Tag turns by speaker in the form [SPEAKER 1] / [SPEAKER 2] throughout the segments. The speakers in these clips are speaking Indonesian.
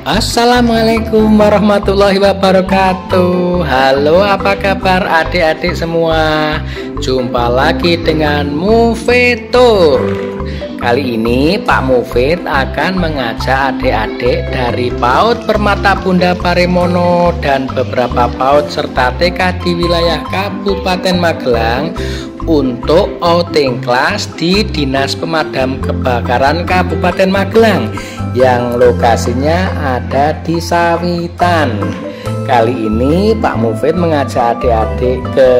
[SPEAKER 1] Assalamualaikum warahmatullahi wabarakatuh. Halo, apa kabar adik-adik semua? Jumpa lagi dengan Mufidtur. Kali ini Pak Mufid akan mengajak adik-adik dari PAUD Permata Bunda Parimono dan beberapa PAUD serta TK di wilayah Kabupaten Magelang untuk outing kelas di Dinas Pemadam Kebakaran Kabupaten Magelang yang lokasinya ada di Sawitan. Kali ini Pak Mufid mengajak adik-adik ke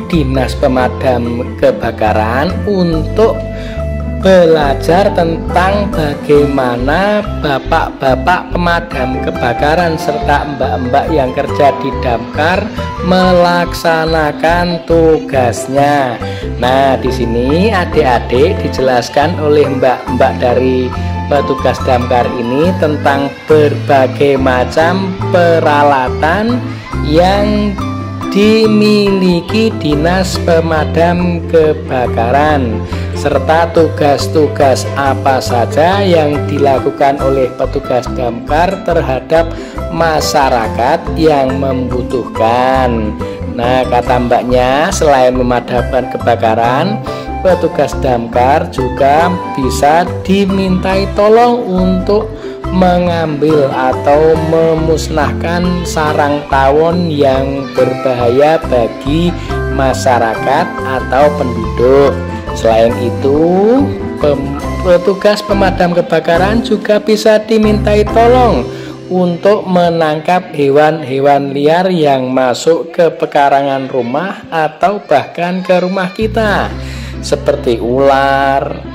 [SPEAKER 1] Dinas Pemadam Kebakaran untuk belajar tentang bagaimana bapak-bapak pemadam kebakaran serta mbak-mbak yang kerja di damkar melaksanakan tugasnya. Nah, di sini adik-adik dijelaskan oleh mbak-mbak dari petugas damkar ini tentang berbagai macam peralatan yang dimiliki Dinas Pemadam Kebakaran serta tugas-tugas apa saja yang dilakukan oleh petugas damkar terhadap masyarakat yang membutuhkan. Nah, kata mbaknya, selain memadamkan kebakaran, petugas damkar juga bisa dimintai tolong untuk mengambil atau memusnahkan sarang tawon yang berbahaya bagi masyarakat atau penduduk. Selain itu, petugas pemadam kebakaran juga bisa dimintai tolong untuk menangkap hewan-hewan liar yang masuk ke pekarangan rumah atau bahkan ke rumah kita, seperti ular,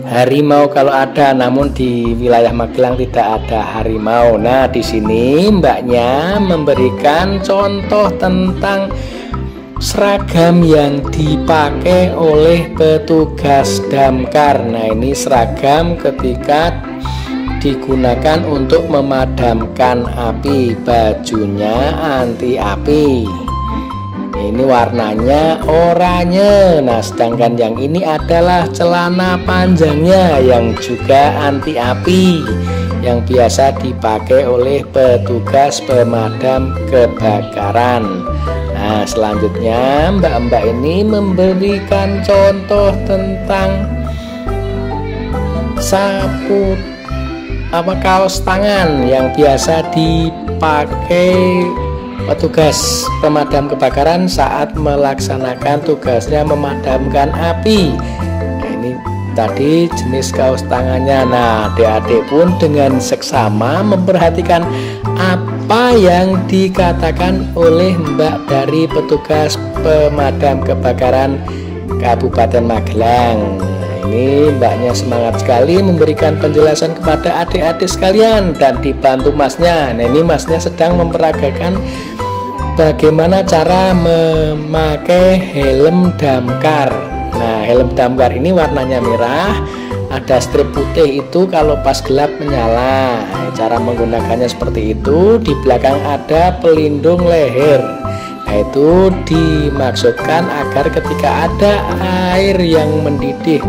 [SPEAKER 1] harimau kalau ada, namun di wilayah Magelang tidak ada harimau. Nah, di sini mbaknya memberikan contoh tentang seragam yang dipakai oleh petugas damkar. Nah, ini seragam ketika digunakan untuk memadamkan api, bajunya anti api. Ini warnanya oranye. Nah, sedangkan yang ini adalah celana panjangnya yang juga anti api yang biasa dipakai oleh petugas pemadam kebakaran. Nah, selanjutnya mbak-mbak ini memberikan contoh tentang sapu kaos tangan yang biasa dipakai petugas pemadam kebakaran saat melaksanakan tugasnya memadamkan api. Nah, ini tadi jenis kaos tangannya. Nah, adik-adik pun dengan seksama memperhatikan apa yang dikatakan oleh mbak dari petugas pemadam kebakaran Kabupaten Magelang. Nah, ini mbaknya semangat sekali memberikan penjelasan kepada adik-adik sekalian dan dibantu masnya. Nah, ini masnya sedang memperagakan bagaimana cara memakai helm damkar. Nah, helm damkar ini warnanya merah, ada strip putih itu kalau pas gelap menyala. Cara menggunakannya seperti itu. Di belakang ada pelindung leher. Nah, itu dimaksudkan agar ketika ada air yang mendidih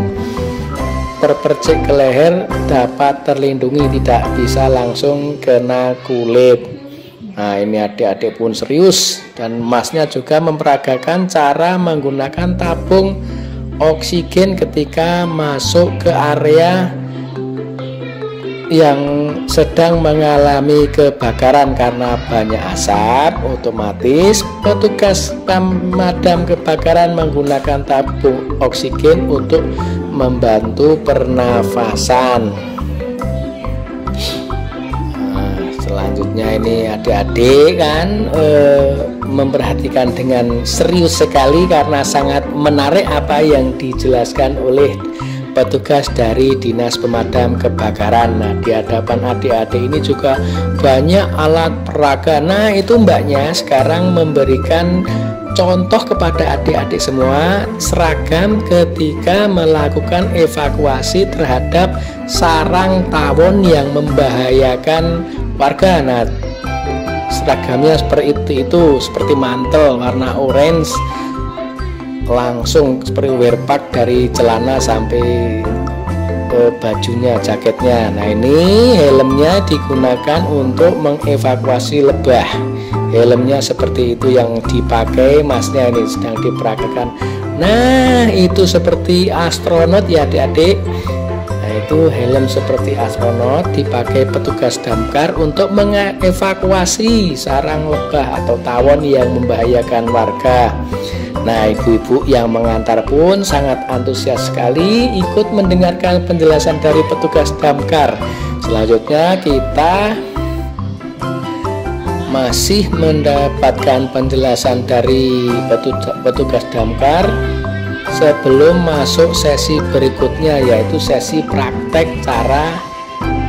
[SPEAKER 1] terpercik ke leher dapat terlindungi, tidak bisa langsung kena kulit. Nah, ini adik-adik pun serius dan masnya juga memperagakan cara menggunakan tabung oksigen ketika masuk ke area yang sedang mengalami kebakaran karena banyak asap. Otomatis petugas pemadam kebakaran menggunakan tabung oksigen untuk membantu pernafasan. Selanjutnya ini adik-adik kan memperhatikan dengan serius sekali karena sangat menarik apa yang dijelaskan oleh petugas dari Dinas Pemadam Kebakaran. Nah, di hadapan adik-adik ini juga banyak alat peraga. Nah, itu mbaknya sekarang memberikan contoh kepada adik-adik semua seragam ketika melakukan evakuasi terhadap sarang tawon yang membahayakan warga. Nah, seragamnya seperti itu, seperti mantel warna orange, langsung seperti wearpack dari celana sampai bajunya, jaketnya. Nah ini helmnya digunakan untuk mengevakuasi lebah. Helmnya seperti itu yang dipakai masnya, ini sedang diperagakan. Nah itu seperti astronot ya adik-adik. Nah itu helm seperti astronot dipakai petugas damkar untuk mengevakuasi sarang lebah atau tawon yang membahayakan warga. Nah ibu-ibu yang mengantar pun sangat antusias sekali ikut mendengarkan penjelasan dari petugas damkar. Selanjutnya kita masih mendapatkan penjelasan dari petugas damkar sebelum masuk sesi berikutnya, yaitu sesi praktek cara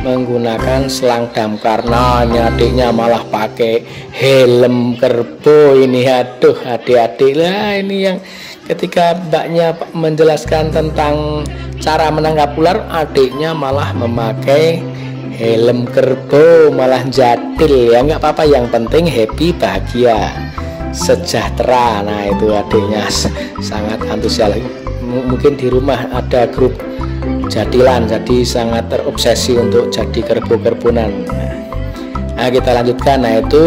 [SPEAKER 1] menggunakan selang damkar. Nah ini adiknya malah pakai helm kerbau ini. Aduh adik-adik lah, ini yang ketika mbaknya menjelaskan tentang cara menangkap ular, adiknya malah memakai helm kerbau, malah jadil. Ya nggak apa-apa, yang penting happy, bahagia, sejahtera. Nah itu adiknya sangat antusias. Mungkin di rumah ada grup jadilan, jadi sangat terobsesi untuk jadi kerbau-kerbunan. Nah kita lanjutkan. Nah itu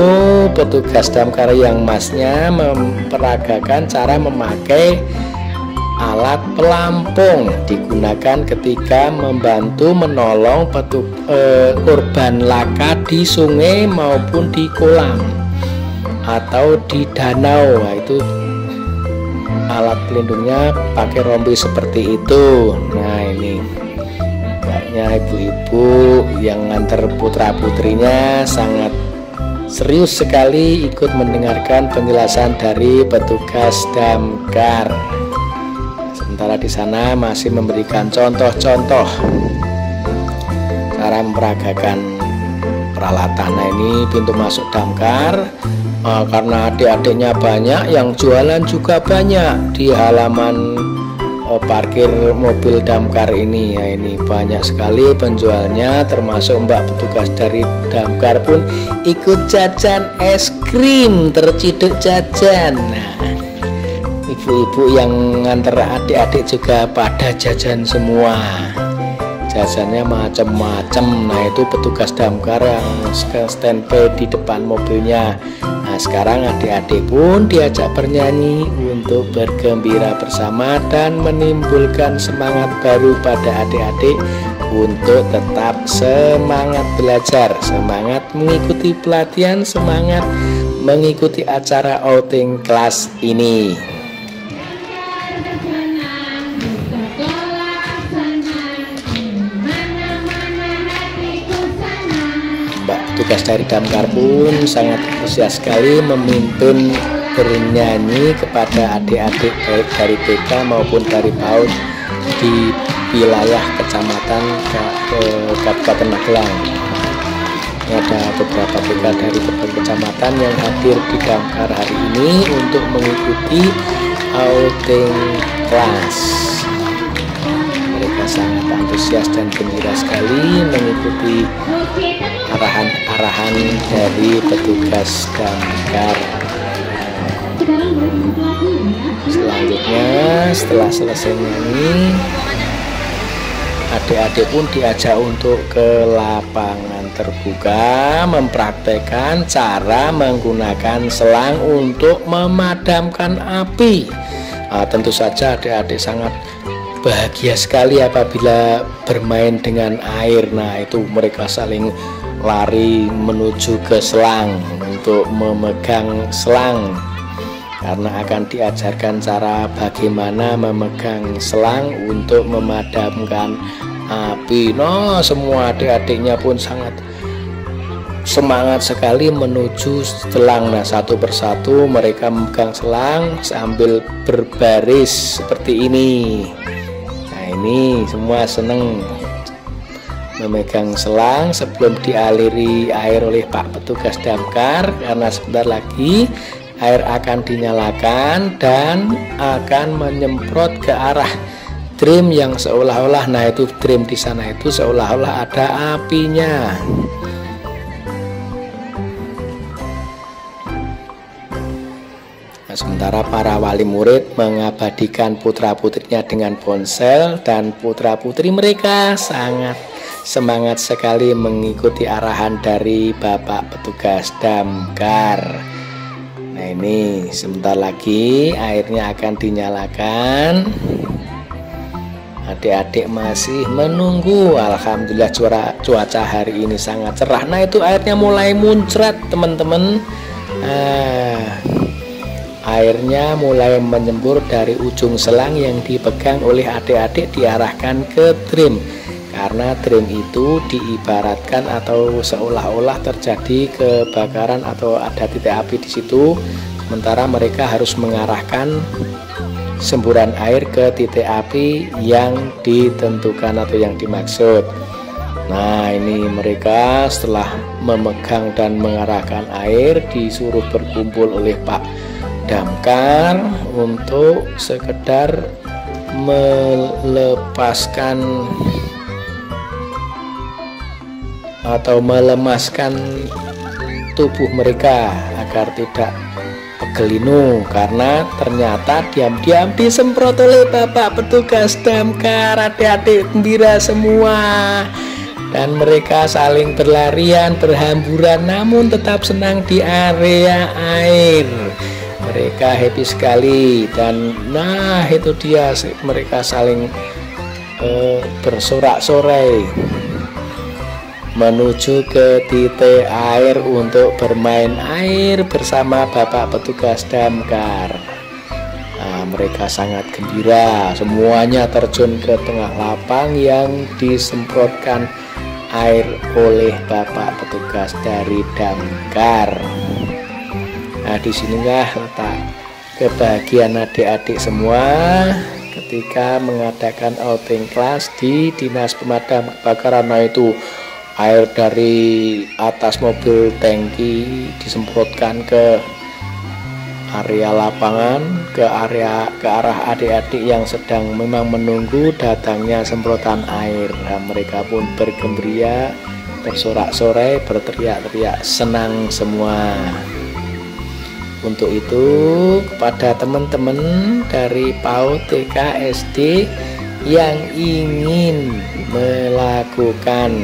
[SPEAKER 1] petugas damkar yang masnya memperagakan cara memakai alat pelampung, digunakan ketika membantu menolong korban laka di sungai maupun di kolam atau di danau. Nah itu alat pelindungnya pakai rompi seperti itu. Nah ini mbaknya ibu-ibu yang nganter putra putrinya sangat serius sekali ikut mendengarkan penjelasan dari petugas damkar. Sementara di sana masih memberikan contoh-contoh cara memperagakan peralatan. Nah ini pintu masuk damkar. Karena adik-adiknya banyak, yang jualan juga banyak di halaman parkir mobil damkar ini. Ya ini banyak sekali penjualnya, termasuk mbak petugas dari damkar pun ikut jajan es krim, terciduk jajan. Nah ibu-ibu yang nganter adik-adik juga pada jajan semua, jajannya macam-macam. Nah itu petugas damkar yang standby di depan mobilnya. Nah sekarang adik-adik pun diajak bernyanyi untuk bergembira bersama dan menimbulkan semangat baru pada adik-adik untuk tetap semangat belajar, semangat mengikuti pelatihan, semangat mengikuti acara outing kelas ini. Tugas dari damkar pun sangat antusias sekali memimpin bernyanyi kepada adik-adik baik dari TK maupun dari PAUD di wilayah kecamatan Kabupaten Magelang. Ini ada beberapa TK dari berbagai kecamatan yang hadir di damkar hari ini untuk mengikuti outing kelas. Mereka sangat antusias dan gembira sekali mengikuti arahan-arahan dari petugas damkar. Selanjutnya setelah selesai nyanyi, adik-adik pun diajak untuk ke lapangan terbuka mempraktekkan cara menggunakan selang untuk memadamkan api. Tentu saja adik-adik sangat bahagia sekali apabila bermain dengan air. Nah itu mereka saling lari menuju ke selang untuk memegang selang, karena akan diajarkan cara bagaimana memegang selang untuk memadamkan api. Nah semua adik-adiknya pun sangat semangat sekali menuju selang. Nah satu persatu mereka memegang selang sambil berbaris seperti ini. Nah ini semua seneng memegang selang sebelum dialiri air oleh Pak Petugas Damkar, karena sebentar lagi air akan dinyalakan dan akan menyemprot ke arah drum yang seolah-olah, nah itu drum di sana itu seolah-olah ada apinya. Nah, sementara para wali murid mengabadikan putra-putrinya dengan ponsel, dan putra-putri mereka sangat semangat sekali mengikuti arahan dari Bapak petugas damkar. Nah, ini sebentar lagi airnya akan dinyalakan. Adik-adik masih menunggu. Alhamdulillah cuaca hari ini sangat cerah. Nah, itu airnya mulai muncrat teman-teman. Airnya mulai menyembur dari ujung selang yang dipegang oleh adik-adik diarahkan ke drum. Karena drum itu diibaratkan atau seolah-olah terjadi kebakaran atau ada titik api di situ. Sementara mereka harus mengarahkan semburan air ke titik api yang ditentukan atau yang dimaksud. Nah, ini mereka setelah memegang dan mengarahkan air disuruh berkumpul oleh Pak Damkar untuk sekedar melepaskan atau melemaskan tubuh mereka agar tidak pegelinu, karena ternyata diam-diam disemprot oleh Bapak petugas damkar. Adik-adik gembira semua dan mereka saling berlarian berhamburan namun tetap senang di area air. Mereka happy sekali, dan nah itu dia mereka saling bersorak-sorai menuju ke titik air untuk bermain air bersama Bapak petugas damkar. Nah, mereka sangat gembira, semuanya terjun ke tengah lapang yang disemprotkan air oleh Bapak petugas dari damkar. Nah, disinilah letak kebahagiaan adik-adik semua ketika mengadakan outing kelas di Dinas Pemadam Kebakaran. Nah, itu air dari atas mobil tangki disemprotkan ke area lapangan, ke arah adik-adik yang sedang memang menunggu datangnya semprotan air. Nah, mereka pun bergembira, bersorak-sorai, berteriak-teriak, senang semua. Untuk itu kepada teman-teman dari PAUD, TK, SD yang ingin melakukan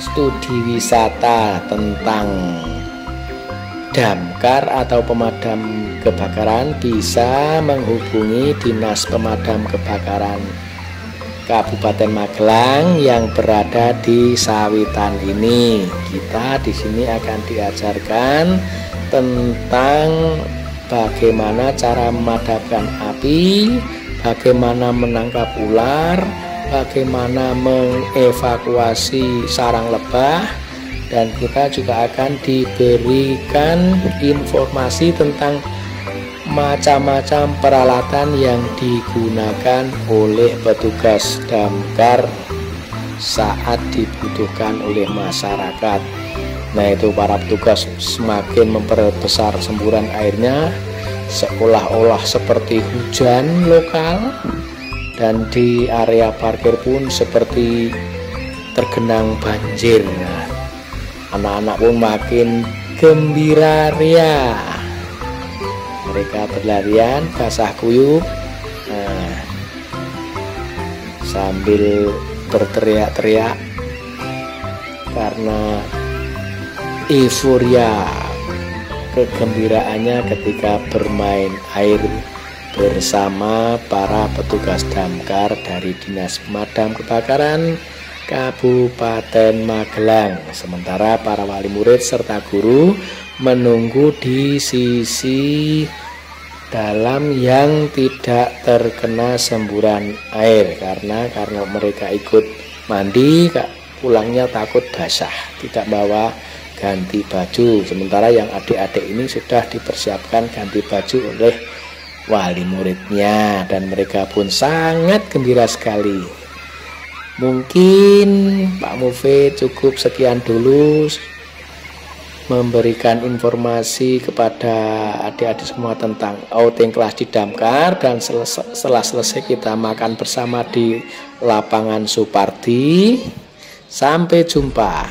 [SPEAKER 1] studi wisata tentang damkar atau pemadam kebakaran bisa menghubungi Dinas Pemadam Kebakaran Kabupaten Magelang yang berada di Sawitan ini. Kita di sini akan diajarkan tentang bagaimana cara memadamkan api, bagaimana menangkap ular, bagaimana mengevakuasi sarang lebah, dan kita juga akan diberikan informasi tentang macam-macam peralatan yang digunakan oleh petugas damkar saat dibutuhkan oleh masyarakat. Nah, itu para petugas semakin memperbesar semburan airnya seolah-olah seperti hujan lokal, dan di area parkir pun seperti tergenang banjir. Nah, anak-anak pun makin gembira ria. Mereka berlarian basah kuyup, sambil berteriak-teriak karena euforia kegembiraannya ketika bermain air bersama para petugas damkar dari Dinas Pemadam Kebakaran Kabupaten Magelang. Sementara para wali murid serta guru menunggu di sisi dalam yang tidak terkena semburan air, karena mereka ikut mandi, pulangnya takut basah, tidak bawa ganti baju. Sementara yang adik-adik ini sudah dipersiapkan ganti baju oleh wali muridnya, dan mereka pun sangat gembira sekali. Mungkin Pak Mufid cukup sekian dulu memberikan informasi kepada adik-adik semua tentang outing kelas di damkar, dan setelah selesai kita makan bersama di lapangan Supardi. Sampai jumpa.